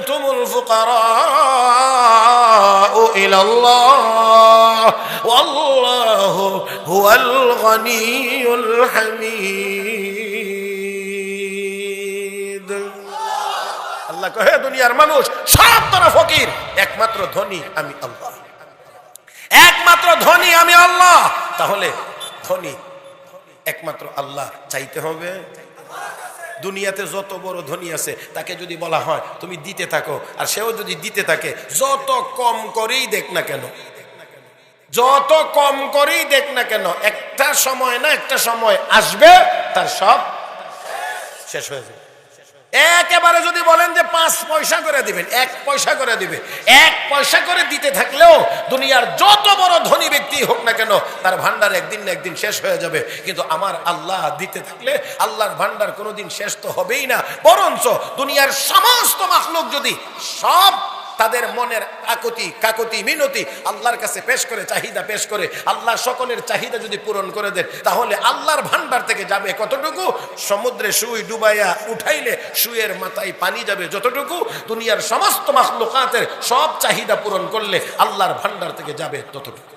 আনতুমুল ফুকারাউ ইলাল্লাহ ওয়াল্লাহু হুয়াল গনিয়ুল হামিদ। আল্লাহ কহে দুনিয়ার মানুষ সব তোরা ফকির, একমাত্র ধনী আমি আল্লাহ, একমাত্র ধনী আমি আল্লাহ। তাহলে ধনী একমাত্র আল্লাহ চাইতে হবে। দুনিয়াতে যত বড় ধনী আছে তাকে যদি বলা হয় তুমি দিতে থাকো, আর সেও যদি দিতে থাকে, যত কম করেই দেখ না কেন, যত কম করেই দেখ না কেন, একটা সময় না একটা সময় আসবে তার সব শেষ হয়ে যাবে। একেবারে যদি বলেন যে 5 পয়সা করে দিবেন, 1 পয়সা করে দিবে, 1 পয়সা করে দিতে থাকলেও দুনিয়ার যত বড় ধনী ব্যক্তি হোক না কেন তার ভান্ডার একদিন না একদিন শেষ হয়ে যাবে। কিন্তু আমার আল্লাহ দিতে থাকলে আল্লাহর ভান্ডার কোনোদিন শেষ তো হবেই না, বরঞ্চ দুনিয়ার সমস্ত মাখলুক যদি সব তাদের মনের আকুতি কাকুতি মিনতি আল্লাহর কাছে পেশ করে, চাহিদা পেশ করে, আল্লাহ সকলের চাহিদা যদি পূরণ করে দেন, তাহলে আল্লাহর ভান্ডার থেকে যাবে কতটুকু? সমুদ্রে সুই ডুবাইয়া উঠাইলে সুয়ের মাথায় পানি যাবে যতটুকু, দুনিয়ার সমস্ত মাখলুকাতের সব চাহিদা পূরণ করলে আল্লাহর ভান্ডার থেকে যাবে ততটুকু।